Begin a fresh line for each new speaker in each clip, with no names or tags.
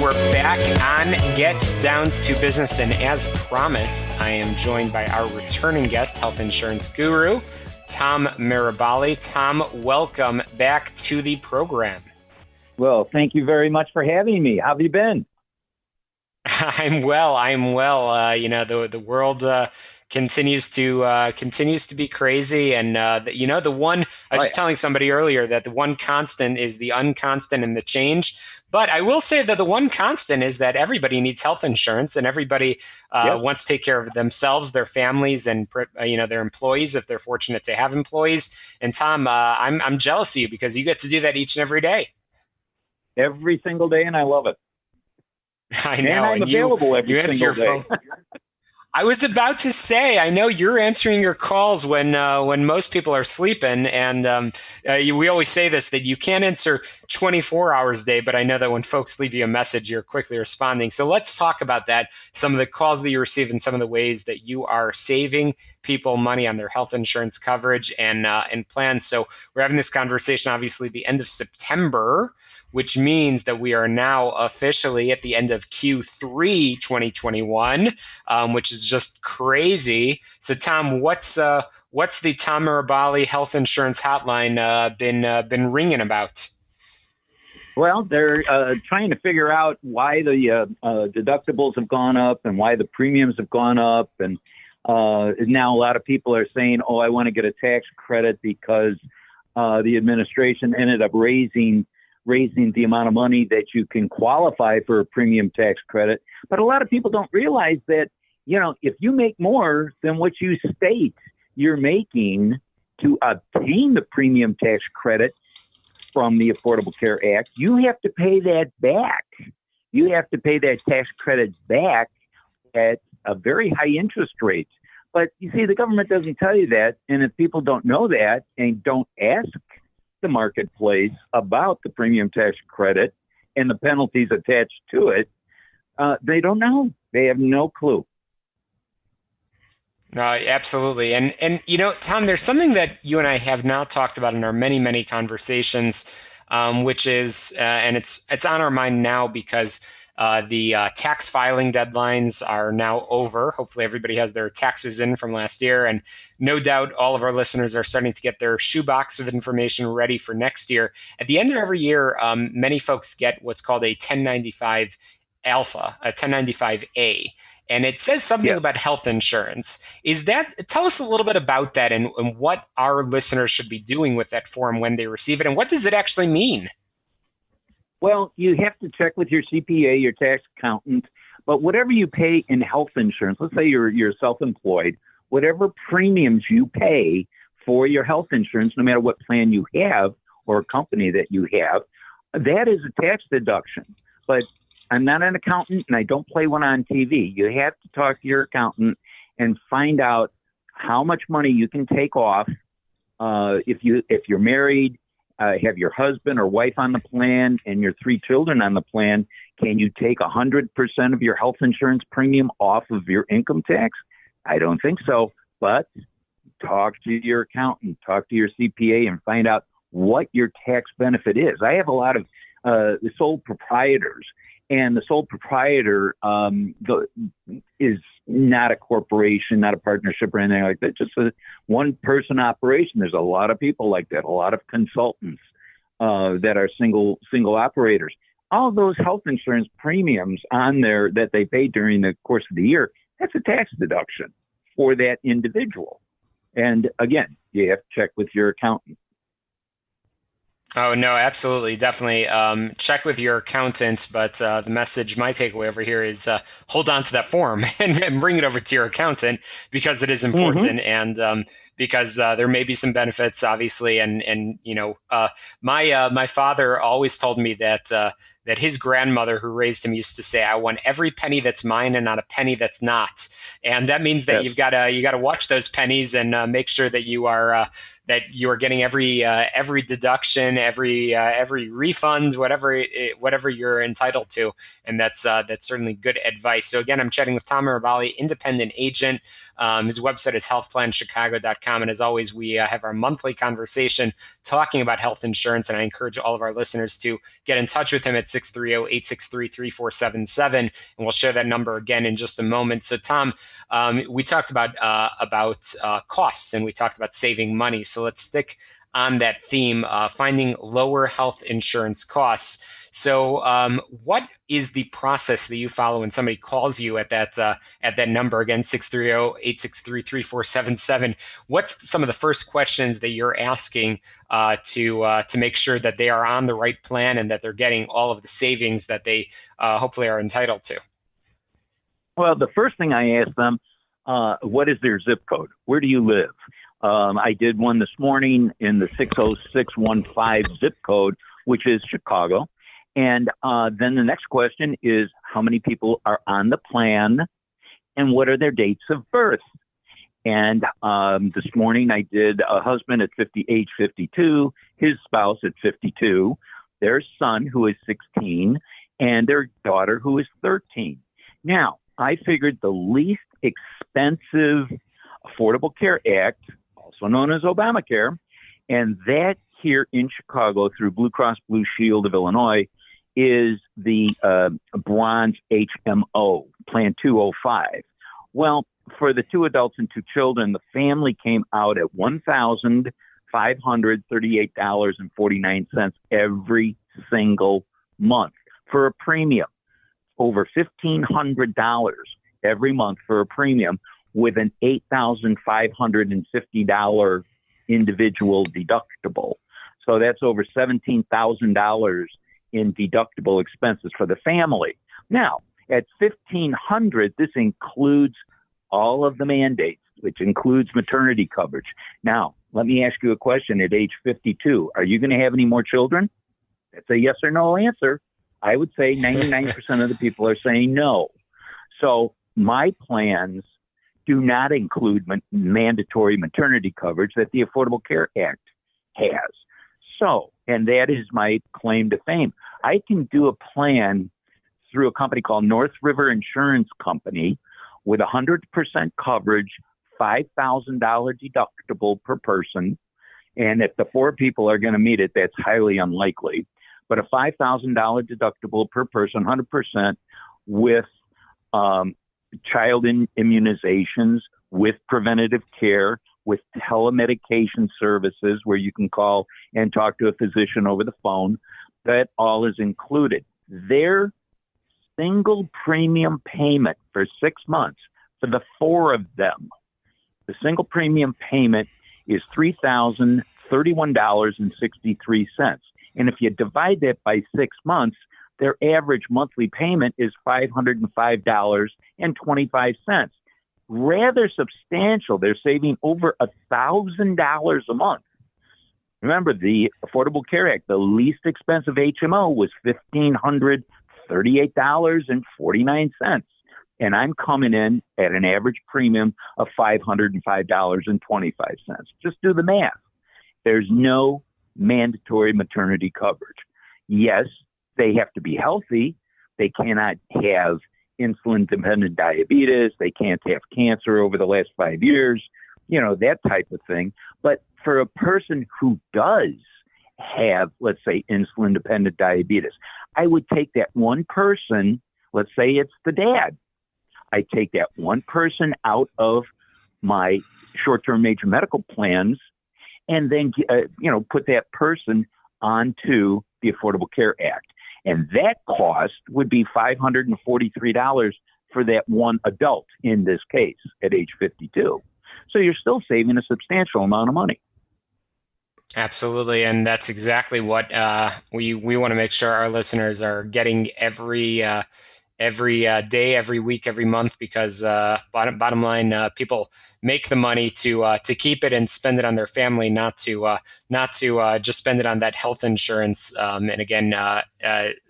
We're back on Get Down to Business, and as promised, I am joined by our returning guest, health insurance guru, Tom Miroballi. Tom, welcome back to the program.
Well, thank you very much for having me. How have you been?
I'm well. The world continues to be crazy, and the one I was just telling somebody earlier that the one constant is the unconstant and the change. But I will say that the one constant is that everybody needs health insurance, and everybody wants to take care of themselves, their families, and their employees if they're fortunate to have employees. And Tom, I'm jealous of you because you get to do that each and every day.
Every single day, and I love it.
I know.
And I'm available every single day.
Phone. I was about to say, I know you're answering your calls when most people are sleeping, and we always say this, that you can't answer 24 hours a day, but I know that when folks leave you a message, you're quickly responding. So let's talk about that, some of the calls that you receive and some of the ways that you are saving people money on their health insurance coverage and plans. So we're having this conversation, obviously, the end of September, which means that we are now officially at the end of Q3 2021, which is just crazy. So, Tom, what's the Tom Miroballi Health Insurance Hotline been ringing about?
Well, they're trying to figure out why the deductibles have gone up and why the premiums have gone up, and now a lot of people are saying, "Oh, I want to get a tax credit because the administration ended up raising the amount of money that you can qualify for a premium tax credit." But a lot of people don't realize that, if you make more than what you state you're making to obtain the premium tax credit from the Affordable Care Act, you have to pay that back. You have to pay that tax credit back at a very high interest rate. But you see, the government doesn't tell you that. And if people don't know that and don't ask the marketplace about the premium tax credit and the penalties attached to it, they don't know. They have no clue.
No, absolutely. And Tom, there's something that you and I have now talked about in our many, many conversations, which is, and it's on our mind now because the tax filing deadlines are now over. Hopefully everybody has their taxes in from last year. And no doubt all of our listeners are starting to get their shoebox of information ready for next year. At the end of every year, many folks get what's called a 1095 alpha, a 1095A. And it says something about health insurance. Tell us a little bit about that and what our listeners should be doing with that form when they receive it, and what does it actually mean?
Well, you have to check with your CPA, your tax accountant, but whatever you pay in health insurance, let's say you're self-employed, whatever premiums you pay for your health insurance, no matter what plan you have or company that you have, that is a tax deduction. But I'm not an accountant and I don't play one on TV. You have to talk to your accountant and find out how much money you can take off if you're married, have your husband or wife on the plan and your 3 children on the plan. Can you take 100% of your health insurance premium off of your income tax? I don't think so, but talk to your accountant, talk to your CPA and find out what your tax benefit is. I have a lot of sole proprietors, and the sole proprietor is not a corporation, not a partnership or anything like that, just a one-person operation. There's a lot of people like that, a lot of consultants that are single operators. All those health insurance premiums on there that they pay during the course of the year, that's a tax deduction for that individual. And again, you have to check with your accountant.
Oh, no, absolutely. Definitely check with your accountant. But the message, my takeaway over here is hold on to that form and bring it over to your accountant because it is important and because there may be some benefits, obviously. And my father always told me that his grandmother who raised him used to say, "I want every penny that's mine and not a penny that's not." And that means that you got to watch those pennies and make sure that you are getting every deduction, every refund, whatever you're entitled to, and that's certainly good advice. So again, I'm chatting with Tom Miroballi, independent agent. His website is healthplanchicago.com. And as always, we have our monthly conversation talking about health insurance. And I encourage all of our listeners to get in touch with him at 630-863-3477. And we'll share that number again in just a moment. So, Tom, we talked about costs, and we talked about saving money. So let's stick on that theme, finding lower health insurance costs. So what is the process that you follow when somebody calls you at that number, again, 630-863-3477? What's some of the first questions that you're asking to make sure that they are on the right plan and that they're getting all of the savings that they hopefully are entitled to?
Well, the first thing I ask them, what is their zip code? Where do you live? I did one this morning in the 60615 zip code, which is Chicago. And then the next question is, how many people are on the plan and what are their dates of birth? And this morning I did a husband at age 52, his spouse at 52, their son who is 16, and their daughter who is 13. Now, I figured the least expensive Affordable Care Act, also known as Obamacare, and that here in Chicago through Blue Cross Blue Shield of Illinois is the Bronze HMO, Plan 205. Well, for the 2 adults and 2 children, the family came out at $1,538.49 every single month for a premium, over $1,500 every month for a premium, with an $8,550 individual deductible. So that's over $17,000 in deductible expenses for the family. Now, at $1,500, this includes all of the mandates, which includes maternity coverage. Now, let me ask you a question. At age 52, are you going to have any more children? That's a yes or no answer. I would say 99% of the people are saying no. So my plans do not include mandatory maternity coverage that the Affordable Care Act has. So, and that is my claim to fame. I can do a plan through a company called North River Insurance Company with 100% coverage, $5,000 deductible per person. And if the 4 people are going to meet it, that's highly unlikely. But a $5,000 deductible per person, 100%, with child immunizations, with preventative care, with telemedication services where you can call and talk to a physician over the phone. That all is included. Their single premium payment for 6 months for the 4 of them, the single premium payment is $3,031.63. And if you divide that by 6 months, their average monthly payment is $505.25. Rather substantial. They're saving over $1,000 a month. Remember, the Affordable Care Act, the least expensive HMO was $1,538.49. And I'm coming in at an average premium of $505.25. Just do the math. There's no mandatory maternity coverage. Yes, they have to be healthy. They cannot have insulin-dependent diabetes. They can't have cancer over the last 5 years, that type of thing. But for a person who does have, let's say, insulin-dependent diabetes, I would take that one person, let's say it's the dad. I take that one person out of my short-term major medical plans and then, put that person onto the Affordable Care Act. And that cost would be $543 for that one adult in this case at age 52. So you're still saving a substantial amount of money.
Absolutely. And that's exactly what we want to make sure our listeners are getting every day, every week, every month, because bottom line, people make the money to keep it and spend it on their family, not to just spend it on that health insurance. And again,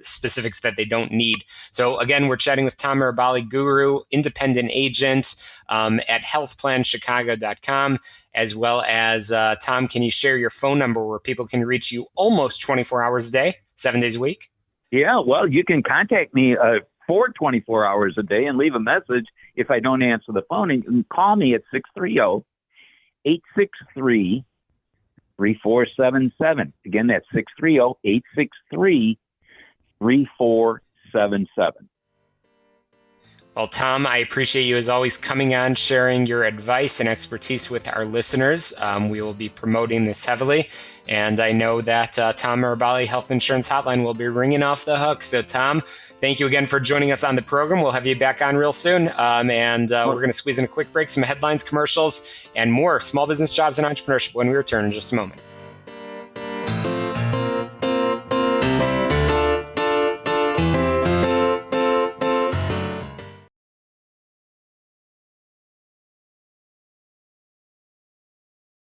specifics that they don't need. So again, we're chatting with Tom Miroballi, guru, independent agent at healthplanchicago.com, as well as Tom, can you share your phone number where people can reach you almost 24 hours a day, 7 days a week?
Yeah, well, you can contact me for 24 hours a day and leave a message if I don't answer the phone. And call me at 630-863-3477. Again, that's 630-863-3477.
Well, Tom, I appreciate you as always coming on, sharing your advice and expertise with our listeners. We will be promoting this heavily, and I know that Tom Miroballi Health Insurance Hotline will be ringing off the hook. So, Tom, thank you again for joining us on the program. We'll have you back on real soon, and we're going to squeeze in a quick break, some headlines, commercials, and more small business, jobs, and entrepreneurship when we return in just a moment.